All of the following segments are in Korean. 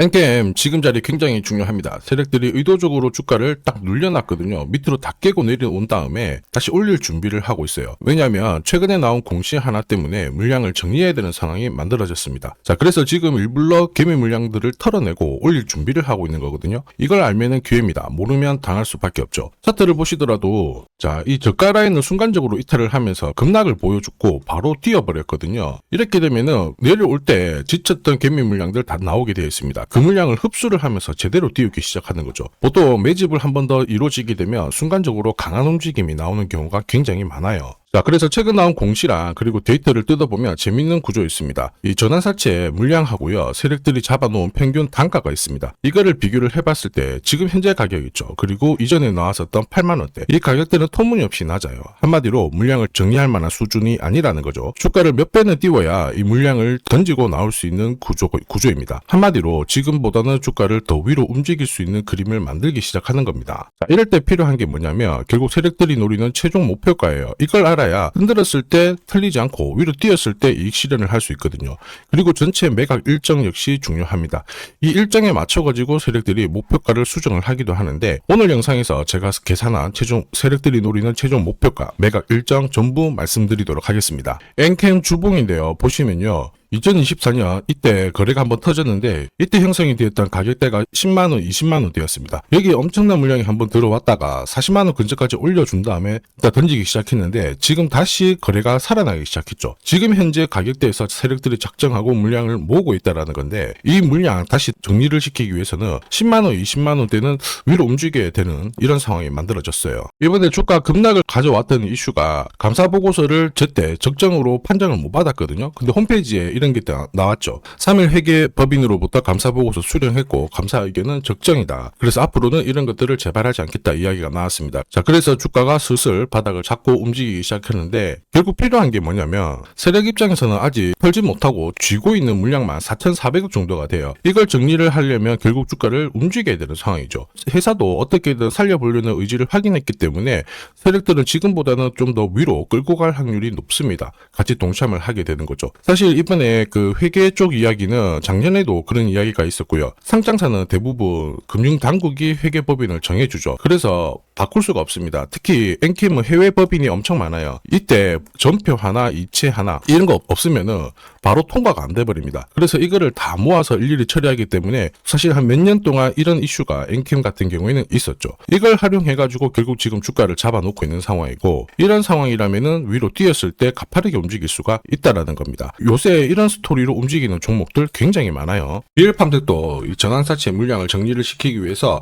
엔캠 지금 자리 굉장히 중요합니다. 세력들이 의도적으로 주가를 딱 눌려놨거든요. 밑으로 다 깨고 내려온 다음에 다시 올릴 준비를 하고 있어요. 왜냐하면 최근에 나온 공시 하나 때문에 물량을 정리해야 되는 상황이 만들어졌습니다. 자, 그래서 지금 일불러 개미 물량들을 털어내고 올릴 준비를 하고 있는 거거든요. 이걸 알면은 기회입니다. 모르면 당할 수밖에 없죠. 차트를 보시더라도 자, 이 저가 라인을 순간적으로 이탈을 하면서 급락을 보여줬고 바로 뛰어버렸거든요. 이렇게 되면은 내려올 때 지쳤던 개미 물량들 다 나오게 되어 있습니다. 그 물량을 흡수를 하면서 제대로 띄우기 시작하는 거죠. 보통 매집을 한 번 더 이루어지게 되면 순간적으로 강한 움직임이 나오는 경우가 굉장히 많아요. 자, 그래서 최근 나온 공시랑 그리고 데이터를 뜯어보면 재밌는 구조 있습니다. 이 전환사채 물량하고요, 세력들이 잡아놓은 평균 단가가 있습니다. 이거를 비교를 해봤을 때 지금 현재 가격 있죠. 그리고 이전에 나왔었던 8만원대. 이 가격대는 터무니없이 낮아요. 한마디로 물량을 정리할 만한 수준이 아니라는 거죠. 주가를 몇 배는 띄워야 이 물량을 던지고 나올 수 있는 구조입니다. 한마디로 지금보다는 주가를 더 위로 움직일 수 있는 그림을 만들기 시작하는 겁니다. 자, 이럴 때 필요한 게 뭐냐면 결국 세력들이 노리는 최종 목표가예요. 이걸 알아야 흔들었을 때 틀리지 않고 위로 뛰었을 때 이익 실현을 할 수 있거든요. 그리고 전체 매각 일정 역시 중요합니다. 이 일정에 맞춰가지고 세력들이 목표가를 수정을 하기도 하는데 오늘 영상에서 제가 계산한 최종 세력들이 노리는 최종 목표가 매각 일정 전부 말씀드리도록 하겠습니다. 엔캠 주봉인데요. 보시면요. 2024년 이때 거래가 한번 터졌는데 이때 형성이 되었던 가격대가 10만원, 20만원대였습니다. 여기 엄청난 물량이 한번 들어왔다가 40만원 근처까지 올려준 다음에 일단 던지기 시작했는데 지금 다시 거래가 살아나기 시작했죠. 지금 현재 가격대에서 세력들이 작정하고 물량을 모으고 있다는 건데 이 물량 다시 정리를 시키기 위해서는 10만원, 20만원대는 위로 움직여야 되는 이런 상황이 만들어졌어요. 이번에 주가 급락을 가져왔던 이슈가 감사보고서를 제때 적정으로 판정을 못 받았거든요. 근데 홈페이지에 이런 게 나왔죠. 3일 회계 법인으로부터 감사보고서 수령했고 감사 의견은 적정이다. 그래서 앞으로는 이런 것들을 재발하지 않겠다 이야기가 나왔습니다. 자, 그래서 주가가 슬슬 바닥을 잡고 움직이기 시작했는데 결국 필요한 게 뭐냐면 세력 입장에서는 아직 털지 못하고 쥐고 있는 물량만 4,400억 정도가 돼요. 이걸 정리를 하려면 결국 주가를 움직여야 되는 상황이죠. 회사도 어떻게든 살려보려는 의지를 확인했기 때문에 세력들은 지금보다는 좀 더 위로 끌고 갈 확률이 높습니다. 같이 동참을 하게 되는 거죠. 사실 이번에 그 회계 쪽 이야기는 작년에도 그런 이야기가 있었고요. 상장사는 대부분 금융당국이 회계법인을 정해주죠. 그래서 바꿀 수가 없습니다. 특히 엔캠은 해외 법인이 엄청 많아요. 이때 전표 하나, 이체 하나 이런 거 없으면은 바로 통과가 안 돼버립니다. 그래서 이거를 다 모아서 일일이 처리하기 때문에 사실 한 몇 년 동안 이런 이슈가 엔캠 같은 경우에는 있었죠. 이걸 활용해가지고 결국 지금 주가를 잡아놓고 있는 상황이고 이런 상황이라면은 위로 뛰었을 때 가파르게 움직일 수가 있다라는 겁니다. 요새 이런 스토리로 움직이는 종목들 굉장히 많아요. 비엘팜들도 이 전환사채 물량을 정리를 시키기 위해서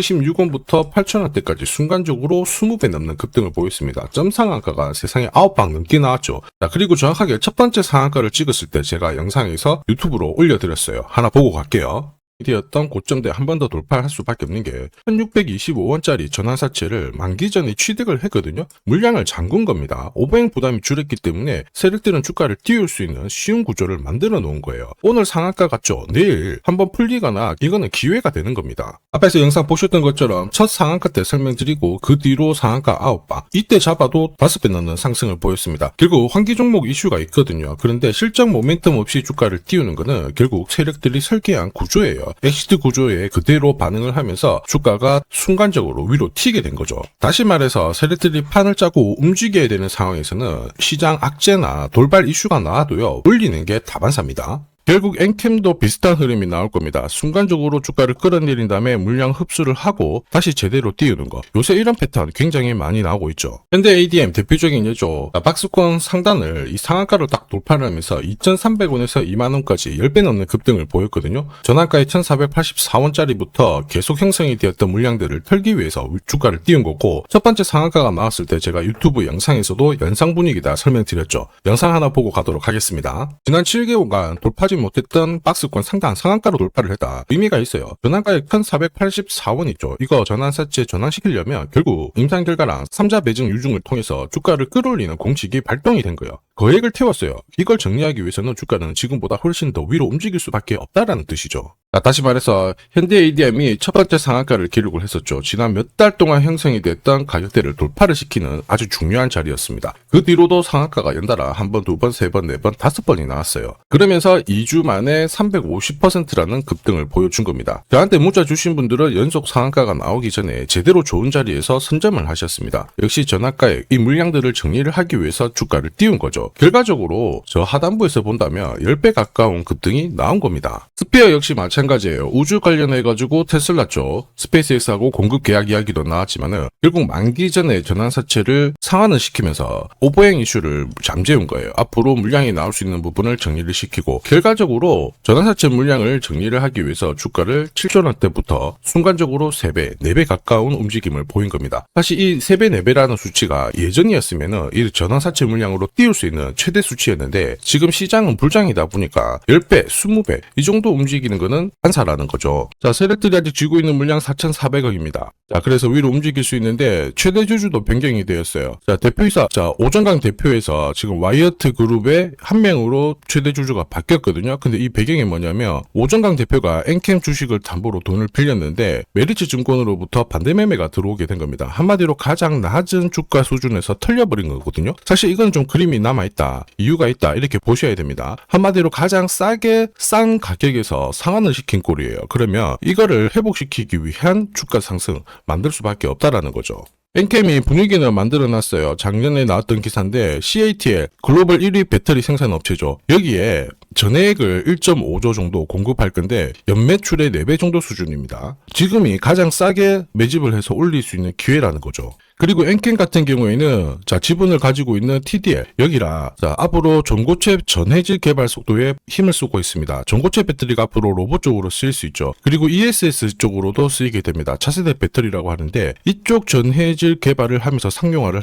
376원부터 8,000원대까지 순간적으로 20배 넘는 급등을 보였습니다. 점 상한가가 세상에 9방 넘게 나왔죠. 자, 그리고 정확하게 첫 번째 상한가를 찍었을 때 제가 영상에서 유튜브로 올려드렸어요. 하나 보고 갈게요. 되었던 고점대 한 번 더 돌파할 수밖에 없는 게 1625원짜리 전환사채를 만기 전에 취득을 했거든요. 물량을 잠근 겁니다. 오버행 부담이 줄었기 때문에 세력들은 주가를 띄울 수 있는 쉬운 구조를 만들어 놓은 거예요. 오늘 상한가 같죠? 내일 한번 풀리거나 이거는 기회가 되는 겁니다. 앞에서 영상 보셨던 것처럼 첫 상한가 때 설명드리고 그 뒤로 상한가 9방 이때 잡아도 5배 넘는 상승을 보였습니다. 결국 환기 종목 이슈가 있거든요. 그런데 실적 모멘텀 없이 주가를 띄우는 거는 결국 세력들이 설계한 구조예요. 엑시트 구조에 그대로 반응을 하면서 주가가 순간적으로 위로 튀게 된 거죠. 다시 말해서 세력들이 판을 짜고 움직여야 되는 상황에서는 시장 악재나 돌발 이슈가 나와도요, 올리는 게 다반사입니다. 결국 엔캠도 비슷한 흐름이 나올 겁니다. 순간적으로 주가를 끌어내린 다음에 물량 흡수를 하고 다시 제대로 띄우는 거. 요새 이런 패턴 굉장히 많이 나오고 있죠. 현대 ADM 대표적인 예죠. 박스권 상단을 이 상한가로 딱 돌파를 하면서 2,300원에서 2만원까지 10배 넘는 급등을 보였거든요. 전환가의 1,484원짜리부터 계속 형성이 되었던 물량들을 털기 위해서 주가를 띄운 거고 첫 번째 상한가가 나왔을 때 제가 유튜브 영상에서도 연상 분위기다 설명드렸죠. 영상 하나 보고 가도록 하겠습니다. 지난 7개월간 돌파지 못했던 박스권 상단 상한가로 돌파를 했다. 의미가 있어요. 전환가액 1,484원 있죠. 이거 전환사채 전환시키려면 결국 임상결과랑 3자 배정 유증을 통해서 주가를 끌어올리는 공식이 발동이 된 거예요. 거액을 태웠어요. 이걸 정리하기 위해서는 주가는 지금보다 훨씬 더 위로 움직일 수밖에 없다라는 뜻이죠. 다시 말해서 현대 ADM이 첫 번째 상한가를 기록을 했었죠. 지난 몇 달 동안 형성이 됐던 가격대를 돌파를 시키는 아주 중요한 자리였습니다. 그 뒤로도 상한가가 연달아 한 번, 두 번, 세 번, 네 번, 다섯 번이 나왔어요. 그러면서 2주 만에 350%라는 급등을 보여준 겁니다. 저한테 문자 주신 분들은 연속 상한가가 나오기 전에 제대로 좋은 자리에서 선점을 하셨습니다. 역시 전학가에 이 물량들을 정리를 하기 위해서 주가를 띄운 거죠. 결과적으로 저 하단부에서 본다면 10배 가까운 급등이 나온 겁니다. 스피어 역시 마찬가지예요. 우주 관련해가지고 테슬라 쪽 스페이스X하고 공급 계약 이야기도 나왔지만은 결국 만기 전에 전환사채를 상환을 시키면서 오버행 이슈를 잠재운 거예요. 앞으로 물량이 나올 수 있는 부분을 정리를 시키고 결과적으로 전환사채 물량을 정리를 하기 위해서 주가를 7조 원대부터 순간적으로 3배, 4배 가까운 움직임을 보인 겁니다. 사실 이 3배, 4배라는 수치가 예전이었으면은 이 전환사채 물량으로 띄울 수 있는 최대 수치였는데 지금 시장은 불장이다 보니까 10배, 20배 이 정도 움직이는 거는 한사라는 거죠. 자, 세력들이 아직 쥐고 있는 물량 4,400억입니다. 자, 그래서 위로 움직일 수 있는데 최대 주주도 변경이 되었어요. 자, 대표이사, 자, 오정강 대표에서 지금 와이어트 그룹의 한 명으로 최대 주주가 바뀌었거든요. 근데 이 배경이 뭐냐면 오정강 대표가 엔캠 주식을 담보로 돈을 빌렸는데 메리츠 증권으로부터 반대 매매가 들어오게 된 겁니다. 한마디로 가장 낮은 주가 수준에서 털려버린 거거든요. 사실 이건 좀 그림이 남아있다, 이유가 있다 이렇게 보셔야 됩니다. 한마디로 가장 싸게 싼 가격에서 상환을 시킨 꼴이에요. 그러면 이거를 회복시키기 위한 주가 상승 만들 수밖에 없다라는 거죠. 엔캠이 분위기는 만들어놨어요. 작년에 나왔던 기사인데 CATL 글로벌 1위 배터리 생산 업체죠. 여기에 전해액을 1.5조 정도 공급할 건데 연매출의 4배 정도 수준입니다. 지금이 가장 싸게 매집을 해서 올릴 수 있는 기회라는 거죠. 그리고 엔캠 같은 경우에는 자, 지분을 가지고 있는 TDL 여기라 자, 앞으로 전고체 전해질 개발 속도에 힘을 쏟고 있습니다. 전고체 배터리가 앞으로 로봇 쪽으로 쓰일 수 있죠. 그리고 ESS 쪽으로도 쓰이게 됩니다. 차세대 배터리라고 하는데 이쪽 전해질 개발을 하면서 상용화를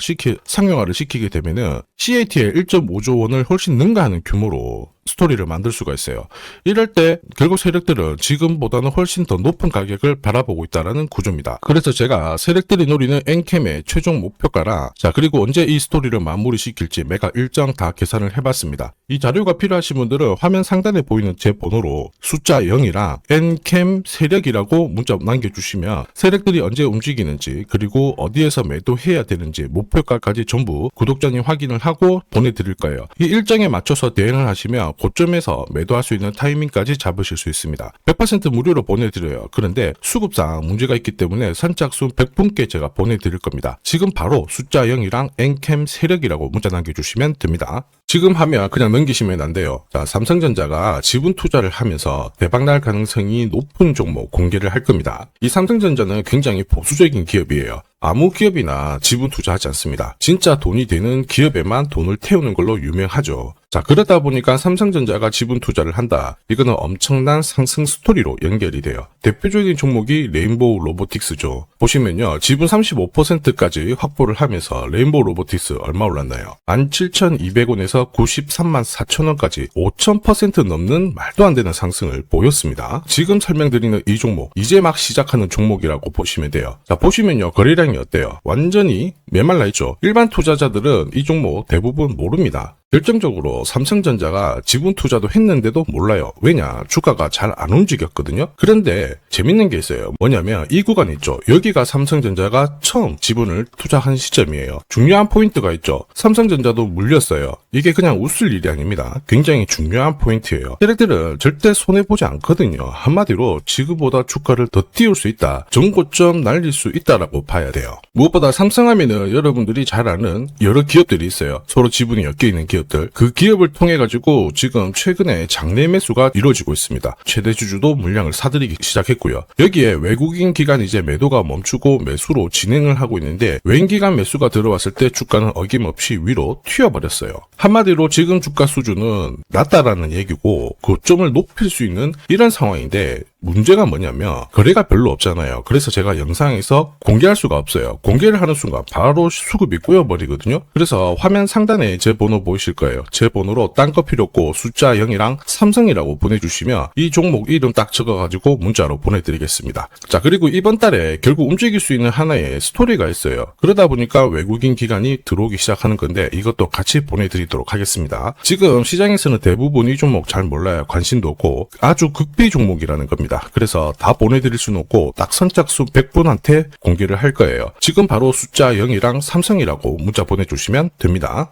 시키게 되면은 CATL 1.5조 원을 훨씬 능가하는 규모로 스토리를 만들 수가 있어요. 이럴 때 결국 세력들은 지금보다는 훨씬 더 높은 가격을 바라보고 있다는 구조입니다. 그래서 제가 세력들이 노리는 엔캠의 최종 목표가랑 자, 그리고 언제 이 스토리를 마무리시킬지 매각 일정 다 계산을 해봤습니다. 이 자료가 필요하신 분들은 화면 상단에 보이는 제 번호로 숫자 0이랑 엔캠 세력이라고 문자 남겨주시면 세력들이 언제 움직이는지 그리고 어디에서 매도해야 되는지 목표가까지 전부 구독자님 확인을 하고 보내드릴 거예요. 이 일정에 맞춰서 대응을 하시면 고점에서 매도할 수 있는 타이밍까지 잡으실 수 있습니다. 100% 무료로 보내드려요. 그런데 수급상 문제가 있기 때문에 선착순 100분께 제가 보내드릴 겁니다. 지금 바로 숫자 0이랑 엔캠 세력이라고 문자 남겨주시면 됩니다. 지금 하면 그냥 넘기시면 안 돼요. 자, 삼성전자가 지분 투자를 하면서 대박날 가능성이 높은 종목 공개를 할 겁니다. 이 삼성전자는 굉장히 보수적인 기업이에요. 아무 기업이나 지분 투자하지 않습니다. 진짜 돈이 되는 기업에만 돈을 태우는 걸로 유명하죠. 자, 그러다 보니까 삼성전자가 지분 투자를 한다. 이거는 엄청난 상승 스토리로 연결이 돼요. 대표적인 종목이 레인보우 로보틱스죠. 보시면요. 지분 35%까지 확보를 하면서 레인보우 로보틱스 얼마 올랐나요? 17,200원에서 93만 4천원까지 5,000% 넘는 말도 안 되는 상승을 보였습니다. 지금 설명드리는 이 종목, 이제 막 시작하는 종목이라고 보시면 돼요. 자, 보시면요. 거래량이 어때요? 완전히 메말라 있죠. 일반 투자자들은 이 종목 대부분 모릅니다. 결정적으로 삼성전자가 지분 투자도 했는데도 몰라요. 왜냐? 주가가 잘 안 움직였거든요. 그런데 재밌는 게 있어요. 뭐냐면 이 구간 있죠. 여기가 삼성전자가 처음 지분을 투자한 시점이에요. 중요한 포인트가 있죠. 삼성전자도 물렸어요. 이게 그냥 웃을 일이 아닙니다. 굉장히 중요한 포인트예요. 세력들은 절대 손해보지 않거든요. 한마디로 지금보다 주가를 더 띄울 수 있다. 전고점 날릴 수 있다라고 봐야 돼요. 무엇보다 삼성하면은 여러분들이 잘 아는 여러 기업들이 있어요. 서로 지분이 엮여있는 기업들. 그 기업을 통해 가지고 지금 최근에 장내 매수가 이루어지고 있습니다. 최대 주주도 물량을 사들이기 시작했고요. 여기에 외국인 기관 이제 매도가 멈추고 매수로 진행을 하고 있는데 외인 기관 매수가 들어왔을 때 주가는 어김없이 위로 튀어버렸어요. 한마디로 지금 주가 수준은 낮다라는 얘기고 고점을 높일 수 있는 이런 상황인데 문제가 뭐냐면 거래가 별로 없잖아요. 그래서 제가 영상에서 공개할 수가 없어요. 공개를 하는 순간 바로 수급이 꼬여버리거든요. 그래서 화면 상단에 제 번호 보이실 거예요. 제 번호로 딴 거 필요 없고 숫자 0이랑 삼성이라고 보내주시면 이 종목 이름 딱 적어가지고 문자로 보내드리겠습니다. 자, 그리고 이번 달에 결국 움직일 수 있는 하나의 스토리가 있어요. 그러다 보니까 외국인 기관이 들어오기 시작하는 건데 이것도 같이 보내드리도록 하겠습니다. 지금 시장에서는 대부분 이 종목 잘 몰라요. 관심도 없고 아주 극비 종목이라는 겁니다. 있습니다. 그래서 다 보내드릴 수는 없고 딱 선착순 100분한테 공개를 할 거예요. 지금 바로 숫자 0이랑 삼성이라고 문자 보내주시면 됩니다.